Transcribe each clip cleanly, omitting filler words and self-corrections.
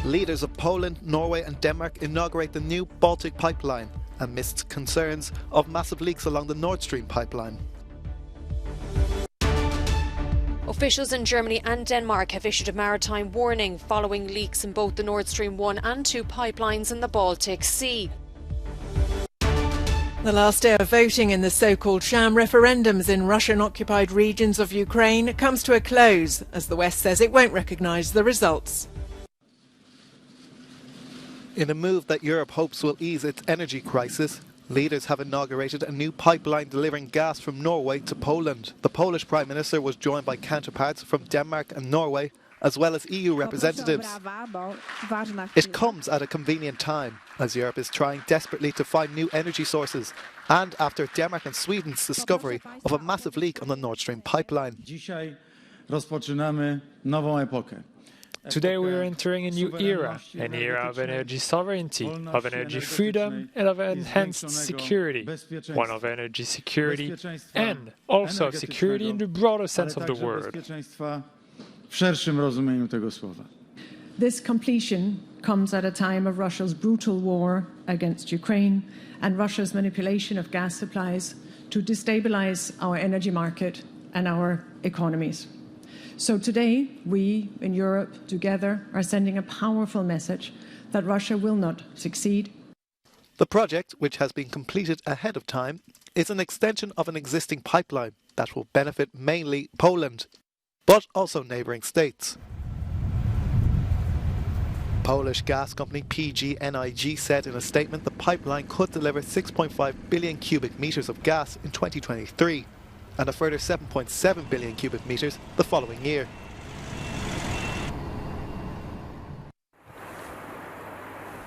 Leaders of Poland, Norway and Denmark inaugurate the new Baltic pipeline amidst concerns of massive leaks along the Nord Stream pipeline. Officials in Germany and Denmark have issued a maritime warning following leaks in both the Nord Stream 1 and 2 pipelines in the Baltic Sea. The last day of voting in the so-called sham referendums in Russian-occupied regions of Ukraine comes to a close as the West says it won't recognise the results. In a move that Europe hopes will ease its energy crisis, leaders have inaugurated a new pipeline delivering gas from Norway to Poland. The Polish Prime Minister was joined by counterparts from Denmark and Norway, as well as EU representatives. It comes at a convenient time, as Europe is trying desperately to find new energy sources, and after Denmark and Sweden's discovery of a massive leak on the Nord Stream pipeline. Today we are entering a new era, an era of energy sovereignty, of energy freedom and of enhanced security, one of energy security and also of security in the broader sense of the word. This completion comes at a time of Russia's brutal war against Ukraine and Russia's manipulation of gas supplies to destabilize our energy market and our economies. So today, we in Europe together are sending a powerful message that Russia will not succeed. The project, which has been completed ahead of time, is an extension of an existing pipeline that will benefit mainly Poland, but also neighbouring states. Polish gas company PGNiG said in a statement the pipeline could deliver 6.5 billion cubic metres of gas in 2023. And a further 7.7 billion cubic metres the following year.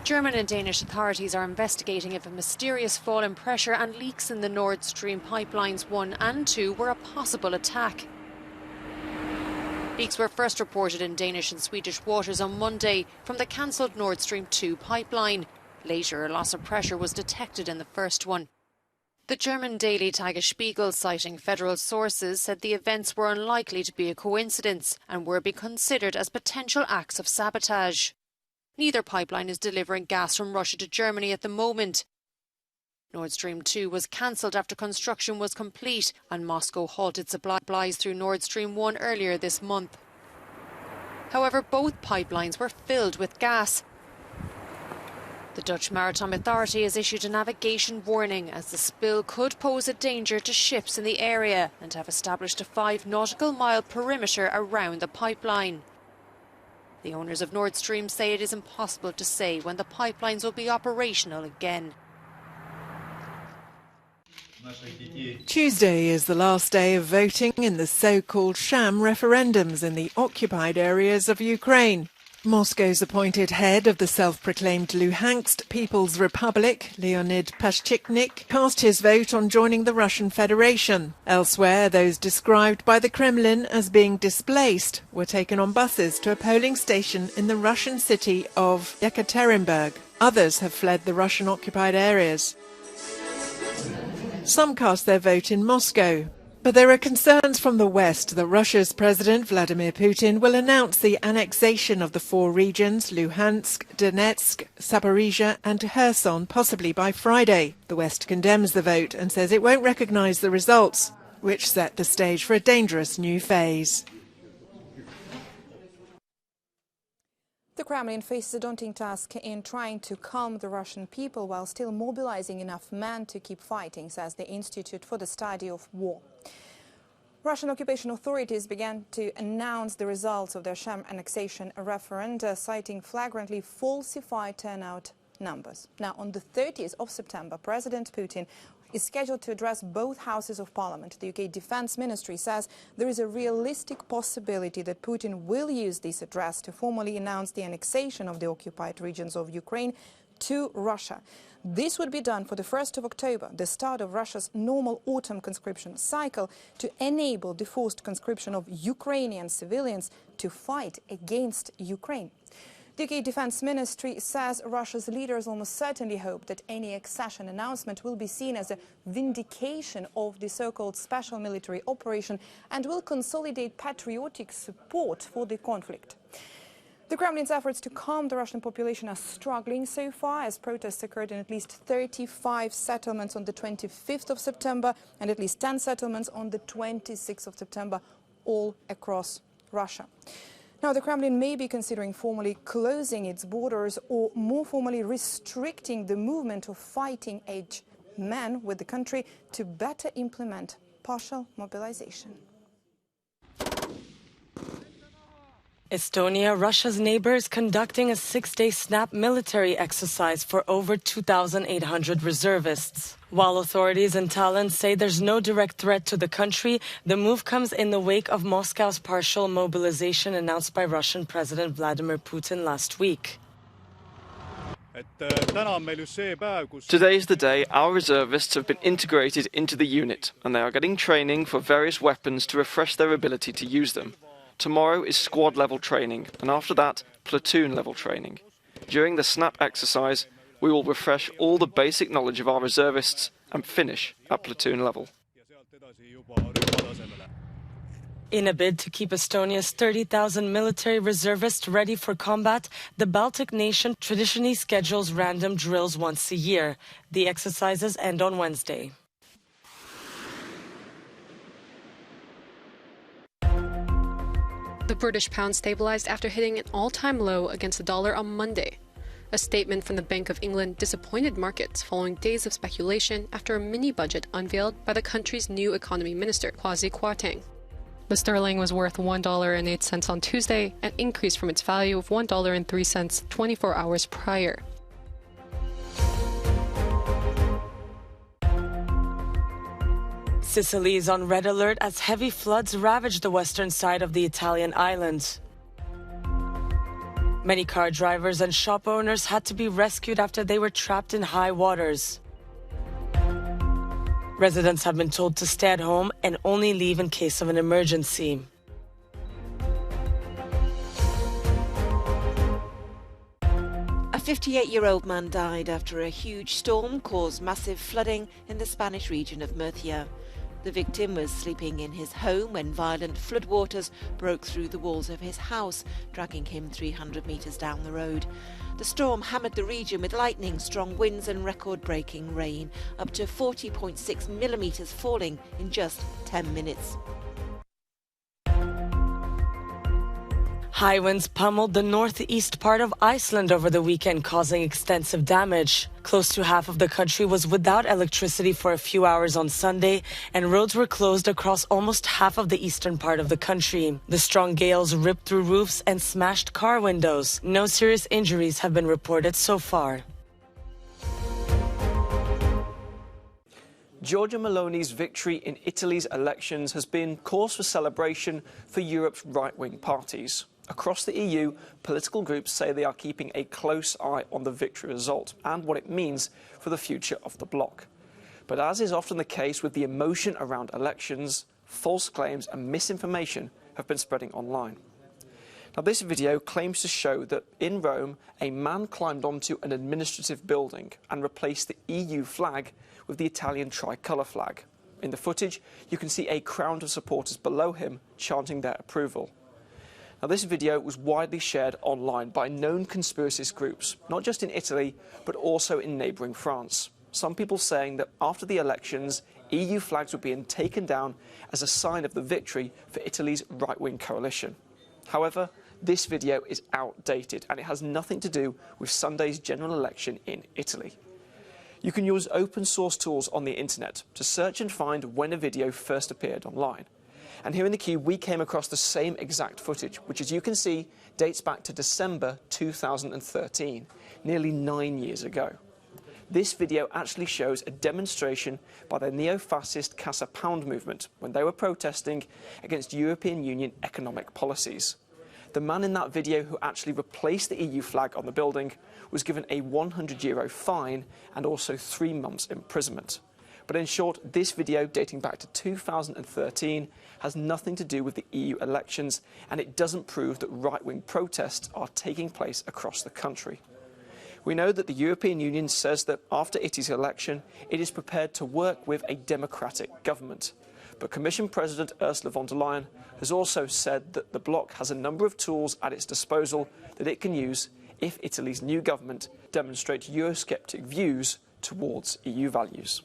German and Danish authorities are investigating if a mysterious fall in pressure and leaks in the Nord Stream pipelines 1 and 2 were a possible attack. Leaks were first reported in Danish and Swedish waters on Monday from the cancelled Nord Stream 2 pipeline. Later, a loss of pressure was detected in the first one. The German daily Tagesspiegel, citing federal sources, said the events were unlikely to be a coincidence and were being considered as potential acts of sabotage. Neither pipeline is delivering gas from Russia to Germany at the moment. Nord Stream 2 was cancelled after construction was complete and Moscow halted supplies through Nord Stream 1 earlier this month. However, both pipelines were filled with gas. The Dutch Maritime Authority has issued a navigation warning as the spill could pose a danger to ships in the area and have established a 5 nautical mile perimeter around the pipeline. The owners of Nord Stream say it is impossible to say when the pipelines will be operational again. Tuesday is the last day of voting in the so-called sham referendums in the occupied areas of Ukraine. Moscow's appointed head of the self-proclaimed Luhansk People's Republic, Leonid Pashchiknik, cast his vote on joining the Russian Federation. Elsewhere, those described by the Kremlin as being displaced were taken on buses to a polling station in the Russian city of Yekaterinburg. Others have fled the Russian-occupied areas. Some cast their vote in Moscow. But there are concerns from the West that Russia's President Vladimir Putin will announce the annexation of the 4 regions, Luhansk, Donetsk, Zaporizhia and Kherson, possibly by Friday. The West condemns the vote and says it won't recognise the results, which set the stage for a dangerous new phase. The Kremlin faces a daunting task in trying to calm the Russian people while still mobilizing enough men to keep fighting, says the Institute for the Study of War. Russian occupation authorities began to announce the results of their sham annexation referenda, citing flagrantly falsified turnout numbers. Now, on the 30th of September, President Putin is scheduled to address both houses of parliament. The UK Defence Ministry says there is a realistic possibility that Putin will use this address to formally announce the annexation of the occupied regions of Ukraine to Russia. This would be done for the 1st of October, the start of Russia's normal autumn conscription cycle, to enable the forced conscription of Ukrainian civilians to fight against Ukraine. The UK Defence Ministry says Russia's leaders almost certainly hope that any accession announcement will be seen as a vindication of the so-called special military operation and will consolidate patriotic support for the conflict. The Kremlin's efforts to calm the Russian population are struggling so far, as protests occurred in at least 35 settlements on the 25th of September and at least 10 settlements on the 26th of September, all across Russia. Now, the Kremlin may be considering formally closing its borders or more formally restricting the movement of fighting-age men with the country to better implement partial mobilization. Estonia, Russia's neighbor, is conducting a 6-day snap military exercise for over 2,800 reservists. While authorities in Tallinn say there's no direct threat to the country, the move comes in the wake of Moscow's partial mobilization announced by Russian President Vladimir Putin last week. Today is the day our reservists have been integrated into the unit, and they are getting training for various weapons to refresh their ability to use them. Tomorrow is squad-level training, and after that, platoon-level training. During the SNAP exercise, we will refresh all the basic knowledge of our reservists and finish at platoon level. In a bid to keep Estonia's 30,000 military reservists ready for combat, the Baltic nation traditionally schedules random drills once a year. The exercises end on Wednesday. The British pound stabilized after hitting an all-time low against the dollar on Monday. A statement from the Bank of England disappointed markets following days of speculation after a mini-budget unveiled by the country's new economy minister, Kwasi Kwarteng. The sterling was worth $1.08 on Tuesday, an increase from its value of $1.03 24 hours prior. Sicily is on red alert as heavy floods ravage the western side of the Italian island. Many car drivers and shop owners had to be rescued after they were trapped in high waters. Residents have been told to stay at home and only leave in case of an emergency. A 58-year-old man died after a huge storm caused massive flooding in the Spanish region of Murcia. The victim was sleeping in his home when violent floodwaters broke through the walls of his house, dragging him 300 metres down the road. The storm hammered the region with lightning, strong winds and record-breaking rain, up to 40.6 millimetres falling in just 10 minutes. High winds pummeled the northeast part of Iceland over the weekend, causing extensive damage. Close to half of the country was without electricity for a few hours on Sunday, and roads were closed across almost half of the eastern part of the country. The strong gales ripped through roofs and smashed car windows. No serious injuries have been reported so far. Giorgia Meloni's victory in Italy's elections has been cause for celebration for Europe's right-wing parties. Across the EU, political groups say they are keeping a close eye on the victory result and what it means for the future of the bloc. But as is often the case with the emotion around elections, false claims and misinformation have been spreading online. Now, this video claims to show that in Rome, a man climbed onto an administrative building and replaced the EU flag with the Italian tricolour flag. In the footage, you can see a crowd of supporters below him chanting their approval. Now, this video was widely shared online by known conspiracist groups, not just in Italy, but also in neighbouring France. Some people saying that after the elections, EU flags were being taken down as a sign of the victory for Italy's right-wing coalition. However, this video is outdated and it has nothing to do with Sunday's general election in Italy. You can use open source tools on the internet to search and find when a video first appeared online. And here in the Cube, we came across the same exact footage, which, as you can see, dates back to December 2013, nearly 9 years ago. This video actually shows a demonstration by the neo-fascist Casa Pound movement when they were protesting against European Union economic policies. The man in that video who actually replaced the EU flag on the building was given a €100 fine and also 3 months imprisonment. But in short, this video, dating back to 2013, has nothing to do with the EU elections, and it doesn't prove that right-wing protests are taking place across the country. We know that the European Union says that after Italy's election, it is prepared to work with a democratic government. But Commission President Ursula von der Leyen has also said that the bloc has a number of tools at its disposal that it can use if Italy's new government demonstrates Eurosceptic views towards EU values.